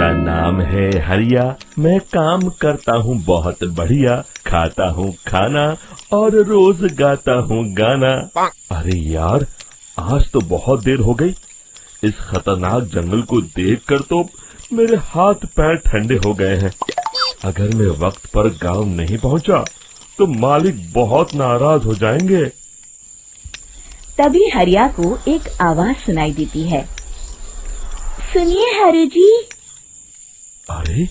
मेरा नाम है हरिया, मैं काम करता हूँ बहुत बढ़िया, खाता हूँ खाना और रोज गाता हूँ गाना। अरे यार, आज तो बहुत देर हो गई। इस खतरनाक जंगल को देखकर तो मेरे हाथ पैर ठंडे हो गए हैं। अगर मैं वक्त पर गांव नहीं पहुंचा तो मालिक बहुत नाराज हो जाएंगे। तभी हरिया को एक आवाज सुनाई देती है। सुनिए हरु जी। अरे,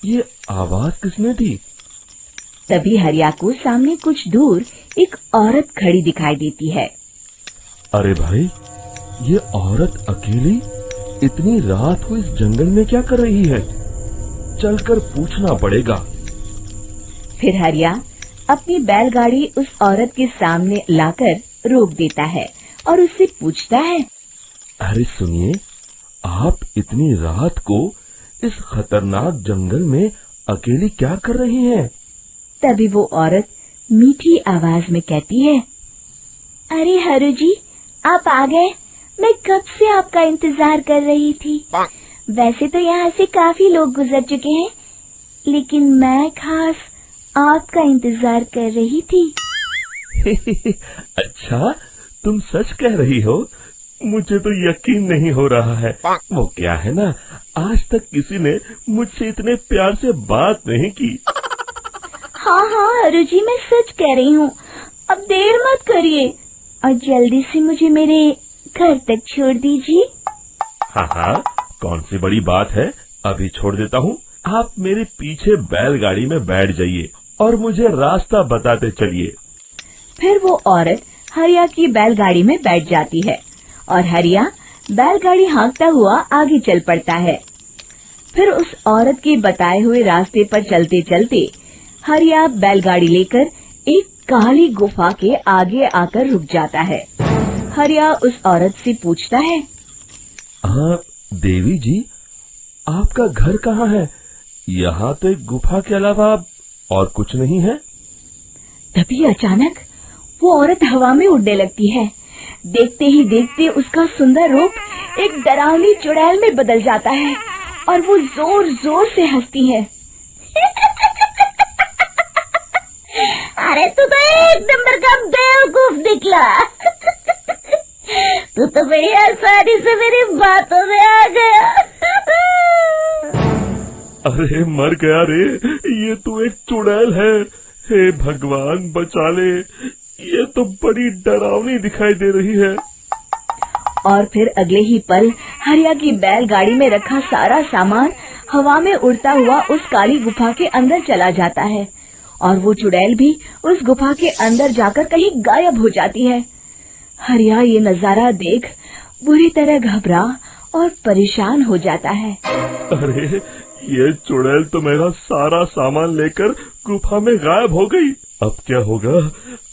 ये आवाज किसने दी? तभी हरिया को सामने कुछ दूर एक औरत खड़ी दिखाई देती है। अरे भाई, ये औरत अकेली इतनी रात को इस जंगल में क्या कर रही है? चलकर पूछना पड़ेगा। फिर हरिया अपनी बैलगाड़ी उस औरत के सामने लाकर रोक देता है और उससे पूछता है। अरे सुनिए, आप इतनी रात को इस खतरनाक जंगल में अकेली क्या कर रही हैं? तभी वो औरत मीठी आवाज में कहती है। अरे हरु जी, आप आ गए। मैं कब से आपका इंतजार कर रही थी। वैसे तो यहाँ से काफी लोग गुजर चुके हैं, लेकिन मैं खास आपका इंतजार कर रही थी। अच्छा, तुम सच कह रही हो? मुझे तो यकीन नहीं हो रहा है। वो क्या है ना, आज तक किसी ने मुझसे इतने प्यार से बात नहीं की। हाँ हाँ हरु जी, मैं सच कह रही हूँ। अब देर मत करिए और जल्दी से मुझे मेरे घर तक छोड़ दीजिए। हाँ हाँ, कौन सी बड़ी बात है, अभी छोड़ देता हूँ। आप मेरे पीछे बैलगाड़ी में बैठ जाइए और मुझे रास्ता बताते चलिए। फिर वो औरत हरिया की बैलगाड़ी में बैठ जाती है और हरिया बैलगाड़ी हाँकता हुआ आगे चल पड़ता है। फिर उस औरत के बताए हुए रास्ते पर चलते चलते हरिया बैलगाड़ी लेकर एक काली गुफा के आगे आकर रुक जाता है। हरिया उस औरत से पूछता है। हाँ देवी जी, आपका घर कहाँ है? यहाँ तो एक गुफा के अलावा और कुछ नहीं है। तभी अचानक वो औरत हवा में उड़ने लगती है। देखते ही देखते उसका सुंदर रूप एक डरावनी चुड़ैल में बदल जाता है और वो जोर जोर से हंसती है। अरे तू तो एक नंबर का बेवकूफ निकला। तू तो बड़ी आसानी से मेरी बातों में आ गया। अरे मर गया रे, ये तो एक चुड़ैल है। हे भगवान बचा ले, ये तो बड़ी डरावनी दिखाई दे रही है। और फिर अगले ही पल हरिया की बैलगाड़ी में रखा सारा सामान हवा में उड़ता हुआ उस काली गुफा के अंदर चला जाता है और वो चुड़ैल भी उस गुफा के अंदर जाकर कहीं गायब हो जाती है। हरिया ये नजारा देख बुरी तरह घबरा और परेशान हो जाता है। अरे, ये चुड़ैल तो मेरा सारा सामान लेकर गुफा में गायब हो गई। अब क्या होगा?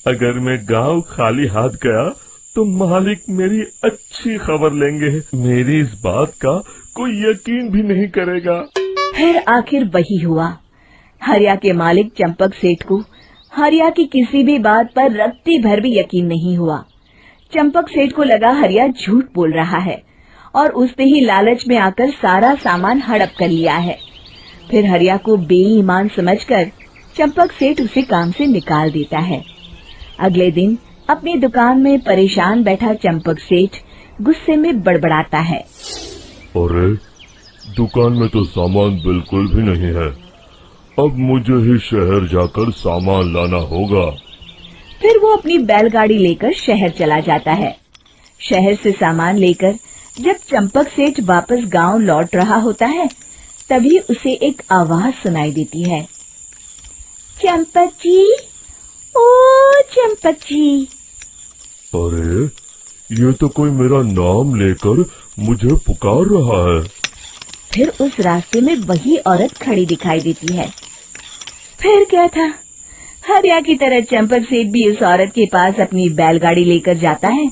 अगर मैं गांव खाली हाथ गया तो मालिक मेरी अच्छी खबर लेंगे। मेरी इस बात का कोई यकीन भी नहीं करेगा। फिर आखिर वही हुआ। हरिया के मालिक चंपक सेठ को हरिया की किसी भी बात पर रत्ती भर भी यकीन नहीं हुआ। चंपक सेठ को लगा हरिया झूठ बोल रहा है और उसने ही लालच में आकर सारा सामान हड़प कर लिया है। फिर हरिया को बेईमान समझकर चंपक सेठ उसे काम से निकाल देता है। अगले दिन अपनी दुकान में परेशान बैठा चंपक सेठ गुस्से में बड़बड़ाता है। अरे, दुकान में तो सामान बिल्कुल भी नहीं है। अब मुझे ही शहर जाकर सामान लाना होगा। फिर वो अपनी बैलगाड़ी लेकर शहर चला जाता है। शहर से सामान लेकर जब चंपक सेठ वापस गांव लौट रहा होता है, तभी उसे एक आवाज सुनाई देती है। चंपक जी, ओ चंपक जी। अरे, ये तो कोई मेरा नाम लेकर मुझे पुकार रहा है। फिर उस रास्ते में वही औरत खड़ी दिखाई देती है। फिर क्या था, हरिया की तरह चंपक सेठ भी उस औरत के पास अपनी बैलगाड़ी लेकर जाता है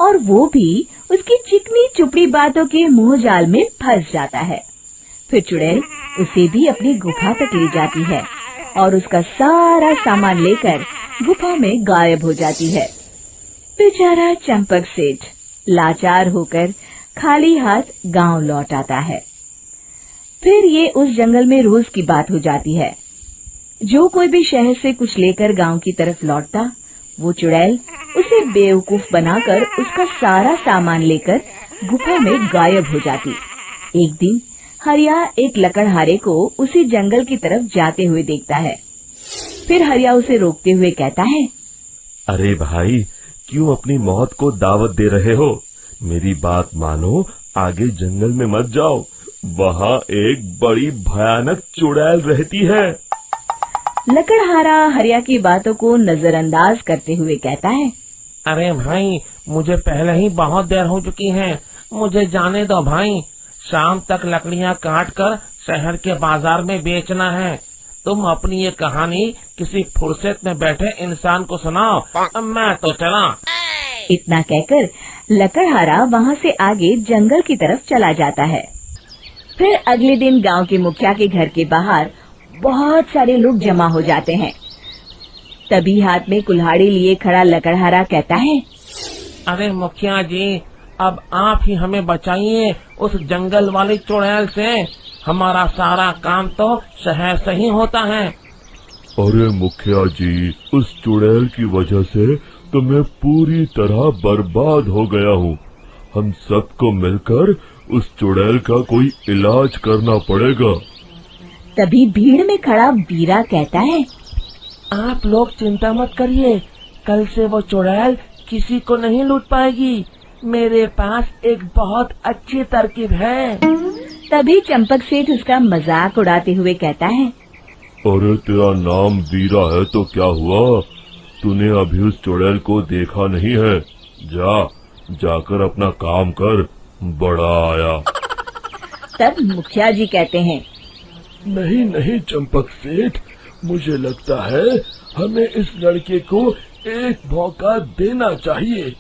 और वो भी उसकी चिकनी चुपड़ी बातों के मुंह जाल में फंस जाता है। फिर चुड़ैल उसे भी अपनी गुफा तक ले जाती है और उसका सारा सामान लेकर गुफा में गायब हो जाती है। बेचारा चंपक सेठ लाचार होकर खाली हाथ गांव लौट आता है। फिर ये उस जंगल में रोज की बात हो जाती है। जो कोई भी शहर से कुछ लेकर गांव की तरफ लौटता, वो चुड़ैल उसे बेवकूफ बनाकर उसका सारा सामान लेकर गुफा में गायब हो जाती। एक दिन हरिया एक लकड़हारे को उसी जंगल की तरफ जाते हुए देखता है। फिर हरिया उसे रोकते हुए कहता है, अरे भाई, क्यों अपनी मौत को दावत दे रहे हो? मेरी बात मानो, आगे जंगल में मत जाओ, वहाँ एक बड़ी भयानक चुड़ैल रहती है। लकड़हारा हरिया की बातों को नजरअंदाज करते हुए कहता है, अरे भाई, मुझे पहले ही बहुत देर हो चुकी है, मुझे जाने दो भाई। शाम तक लकड़ियाँ काट कर शहर के बाजार में बेचना है। तुम अपनी ये कहानी किसी फुर्सत में बैठे इंसान को सुनाओ, मैं तो चला। इतना कहकर लकड़हारा वहाँ से आगे जंगल की तरफ चला जाता है। फिर अगले दिन गांव के मुखिया के घर के बाहर बहुत सारे लोग जमा हो जाते हैं। तभी हाथ में कुल्हाड़ी लिए खड़ा लकड़हारा कहता है, अरे मुखिया जी, अब आप ही हमें बचाइए उस जंगल वाली चुड़ैल से। हमारा सारा काम तो शहर से ही होता है। अरे मुखिया जी, उस चुड़ैल की वजह से तो मैं पूरी तरह बर्बाद हो गया हूँ। हम सबको मिलकर उस चुड़ैल का कोई इलाज करना पड़ेगा। तभी भीड़ में खड़ा बीरा कहता है, आप लोग चिंता मत करिए, कल से वो चुड़ैल किसी को नहीं लूट पाएगी। मेरे पास एक बहुत अच्छी तरकीब है। तभी चंपक सेठ उसका मजाक उड़ाते हुए कहता है, अरे तेरा नाम बीरा है तो क्या हुआ? तूने अभी उस चुड़ैल को देखा नहीं है? जाकर अपना काम कर, बड़ा आया। तब मुखिया जी कहते हैं, नहीं नहीं चंपक सेठ, मुझे लगता है हमें इस लड़के को एक मौका देना चाहिए।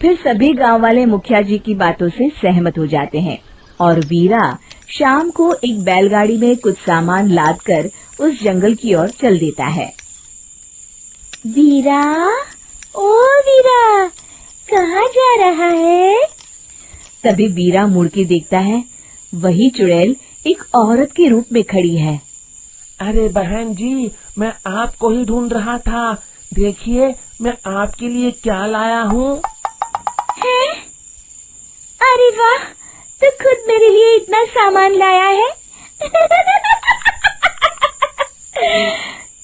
फिर सभी गांव वाले मुखिया जी की बातों से सहमत हो जाते हैं और वीरा शाम को एक बैलगाड़ी में कुछ सामान लादकर उस जंगल की ओर चल देता है। वीरा, ओ वीरा, कहाँ जा रहा है? तभी वीरा मुड़ के देखता है, वही चुड़ैल एक औरत के रूप में खड़ी है। अरे बहन जी, मैं आपको ही ढूंढ रहा था। देखिए, मैं आपके लिए क्या लाया हूँ। अरे वाह, तो खुद मेरे लिए इतना सामान लाया है।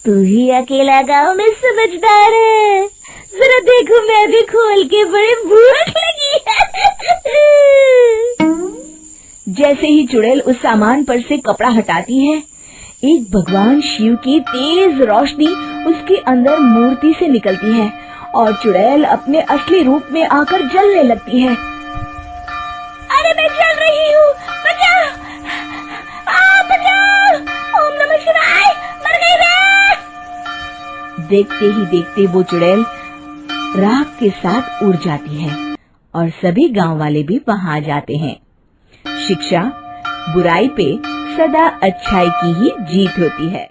तू ही अकेला गांव में समझदार है। जरा देखो, मैं भी खोल के, बड़े भूख लगी है। जैसे ही चुड़ैल उस सामान पर से कपड़ा हटाती है, एक भगवान शिव की तेज रोशनी उसके अंदर मूर्ति से निकलती है और चुड़ैल अपने असली रूप में आकर जलने लगती है। अरे मैं जल रही हूँ, बचाओ! बचाओ! ओम नमः शिवाय, मर गई मैं! देखते ही देखते वो चुड़ैल राख के साथ उड़ जाती है और सभी गांव वाले भी वहां जाते हैं। शिक्षा बुराई पे सदा अच्छाई की ही जीत होती है।